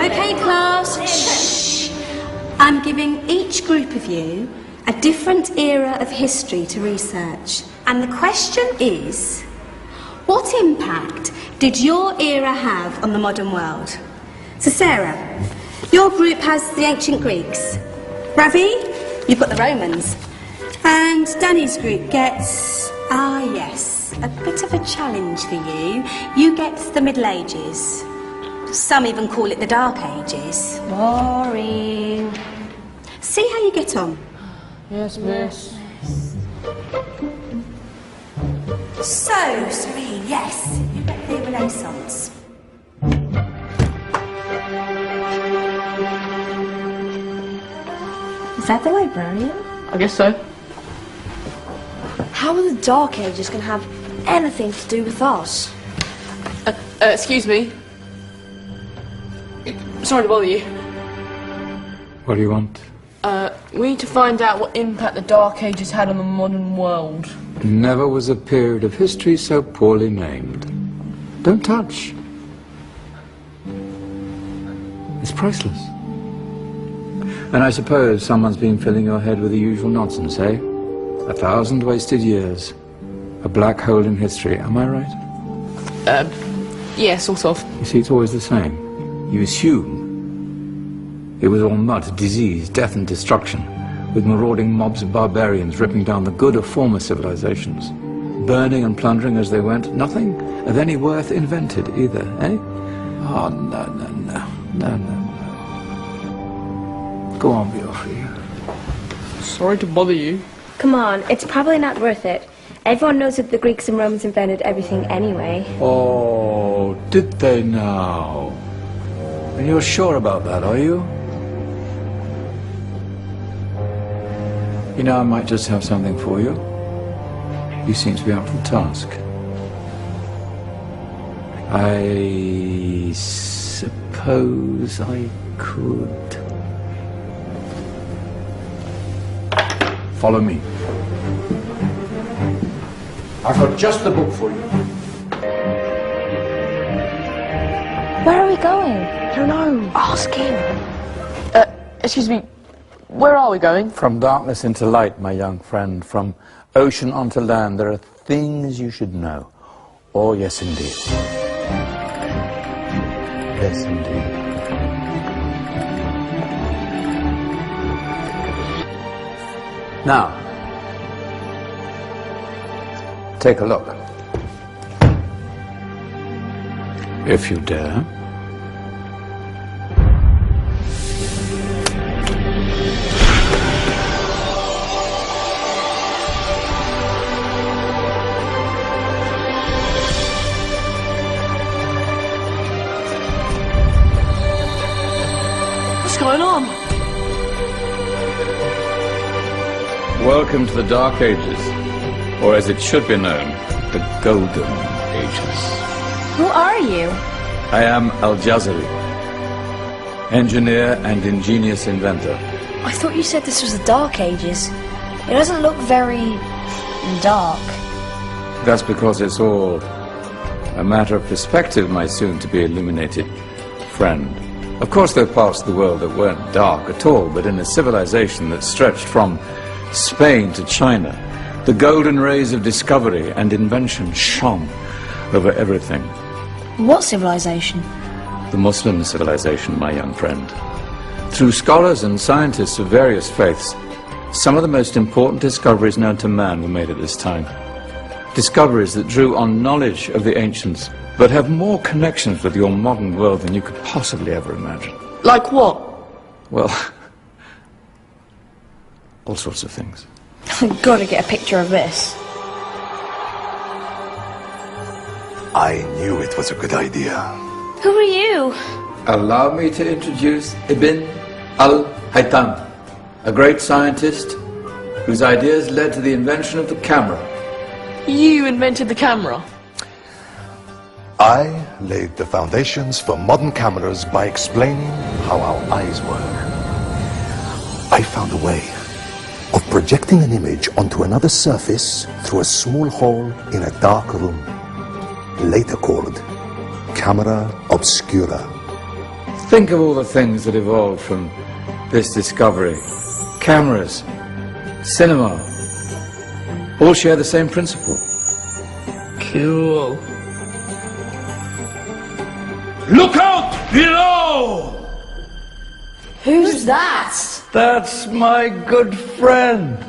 Okay, class. Shh. I'm giving each group of you a different era of history to research. And the question is, what impact did your era have on the modern world? So Sarah, your group has the ancient Greeks. Ravi, you've got the Romans. And Danny's group gets, yes, a bit of a challenge for you. You get the Middle Ages. Some even call it the Dark Ages. Boring. See how you get on. Yes, miss. So, Serene, yes, you get the Renaissance. Is that the librarian? I guess so. How are the Dark Ages going to have anything to do with us? Excuse me. Sorry to bother you. What do you want? We need to find out what impact the Dark Ages had on the modern world. Never was a period of history so poorly named. Don't touch. It's priceless. And I suppose someone's been filling your head with the usual nonsense, eh? 1,000 wasted years. A black hole in history, am I right? Yeah, sort of. You see, it's always the same. You assume it was all mud, disease, death and destruction, with marauding mobs of barbarians ripping down the good of former civilizations, burning and plundering as they went. Nothing of any worth invented either, eh? Oh, no. Go on, Beofrey. Sorry to bother you. Come on, it's probably not worth it. Everyone knows that the Greeks and Romans invented everything anyway. Oh, did they now? And you're sure about that, are you? You know, I might just have something for you. You seem to be up for the task. I suppose I could. Follow me. I've got just the book for you. Where are we going? I don't know. Ask him. Excuse me. Where are we going? From darkness into light, my young friend. From ocean onto land. There are things you should know. Oh, yes, indeed. Yes, indeed. Now, take a look. If you dare. What's going on? Welcome to the Dark Ages, or as it should be known, the Golden Ages. Who are you? I am Al-Jazari, engineer and ingenious inventor. I thought you said this was the Dark Ages. It doesn't look very dark. That's because it's all a matter of perspective, my soon-to-be illuminated friend. Of course, there are parts of the world that weren't dark at all, but in a civilization that stretched from Spain to China, the golden rays of discovery and invention shone over everything. What civilization? The Muslim civilization, my young friend. Through scholars and scientists of various faiths, some of the most important discoveries known to man were made at this time. Discoveries that drew on knowledge of the ancients, but have more connections with your modern world than you could possibly ever imagine. Like what? Well, all sorts of things. I've got to get a picture of this. I knew it was a good idea. Who are you? Allow me to introduce Ibn al-Haytham, a great scientist whose ideas led to the invention of the camera. You invented the camera? I laid the foundations for modern cameras by explaining how our eyes work. I found a way of projecting an image onto another surface through a small hole in a dark room, later called camera obscura. Think of all the things that evolved from this discovery. Cameras, cinema, all share the same principle. Cool. Look out below! Who's that? That's my good friend,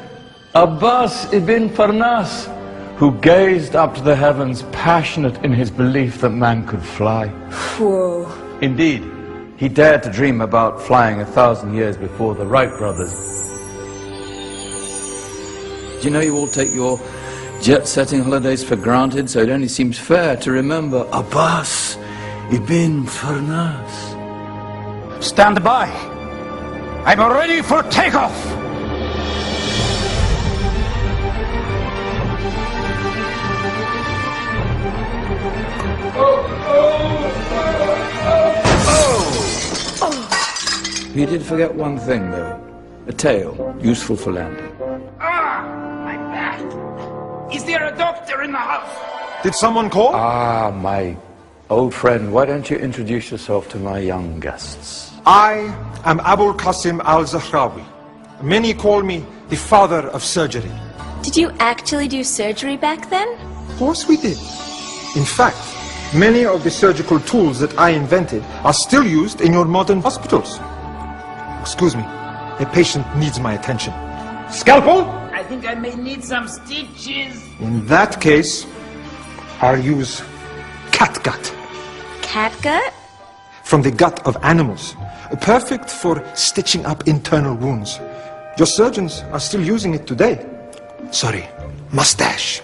Abbas ibn Farnas, who gazed up to the heavens, passionate in his belief that man could fly. Whoa. Indeed, he dared to dream about flying 1,000 years before the Wright brothers. Do you know you all take your jet-setting holidays for granted, so it only seems fair to remember Abbas ibn Farnas. Stand by. I'm ready for takeoff. You did forget one thing, though. A tail, useful for landing. My back. Is there a doctor in the house? Did someone call? Ah, my old friend, why don't you introduce yourself to my young guests? I am Abul Qasim al-Zahrawi. Many call me the father of surgery. Did you actually do surgery back then? Of course we did. In fact, many of the surgical tools that I invented are still used in your modern hospitals. Excuse me, a patient needs my attention. Scalpel? I think I may need some stitches. In that case, I'll use catgut. Catgut? From the gut of animals. Perfect for stitching up internal wounds. Your surgeons are still using it today. Sorry, mustache.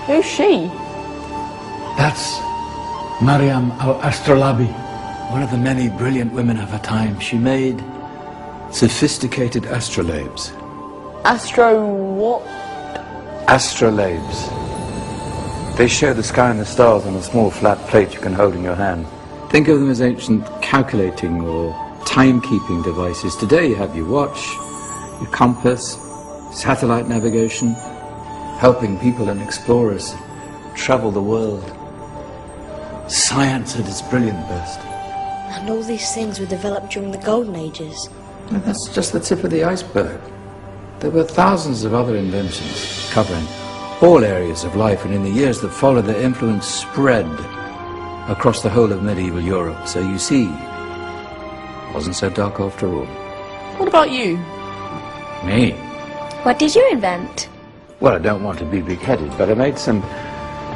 Who's she? That's Maryam al-Astrolabi, one of the many brilliant women of her time. She made sophisticated astrolabes. Astro what? Astrolabes. They show the sky and the stars on a small flat plate you can hold in your hand. Think of them as ancient calculating or timekeeping devices. Today you have your watch, your compass, satellite navigation, helping people and explorers travel the world. Science at its brilliant best. And all these things were developed during the Golden Ages. Well, that's just the tip of the iceberg. There were thousands of other inventions covering all areas of life, and in the years that followed, their influence spread across the whole of medieval Europe. So you see, it wasn't so dark after all. What about you? Me? What did you invent? Well, I don't want to be big-headed, but I made some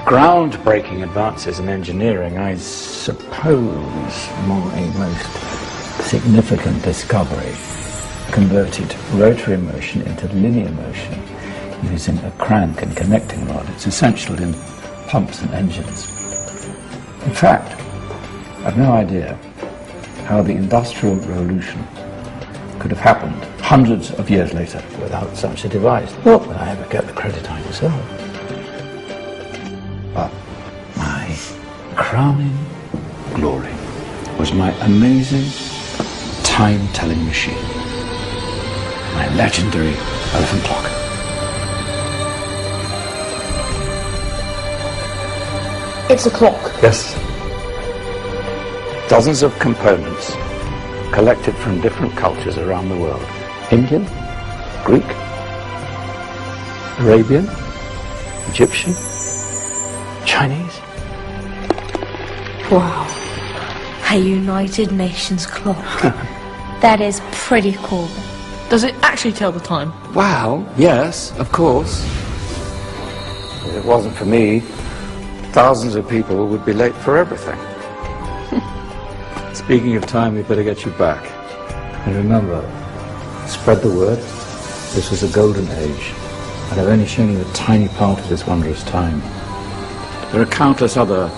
groundbreaking advances in engineering. I suppose my most significant discovery converted rotary motion into linear motion using a crank and connecting rod. It's essential in pumps and engines. In fact, I've no idea how the Industrial Revolution could have happened hundreds of years later without such a device. Not that I ever get the credit I deserve. But my crowning glory was my amazing time-telling machine. My legendary elephant clock. It's a clock. Yes. Dozens of components collected from different cultures around the world. Indian, Greek, Arabian, Egyptian, Chinese. Wow. A United Nations clock. That is pretty cool. Does it actually tell the time? Well, yes, of course. If it wasn't for me, thousands of people would be late for everything. Speaking of time, we better get you back. And remember, spread the word. This was a golden age, and I've only shown you a tiny part of this wondrous time. There are countless other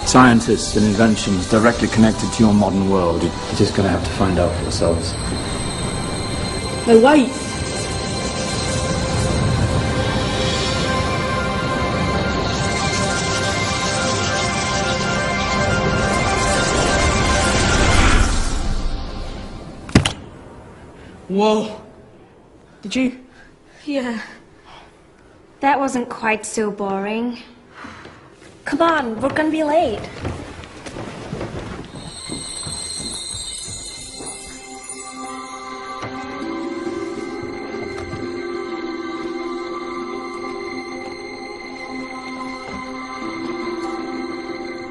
scientists and inventions directly connected to your modern world. You're just going to have to find out for yourselves. No, wait. Whoa. Did you? Yeah. That wasn't quite so boring. Come on, we're gonna be late.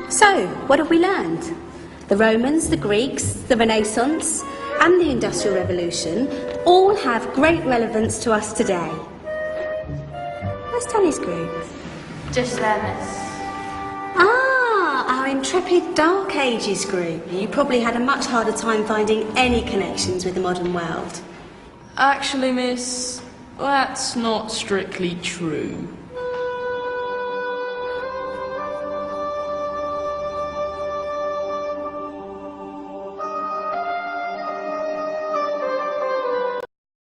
So, what have we learned? The Romans, the Greeks, the Renaissance, and the Industrial Revolution all have great relevance to us today. Where's Tony's group? Just there, miss. Ah, our intrepid Dark Ages group. You probably had a much harder time finding any connections with the modern world. Actually, miss, that's not strictly true.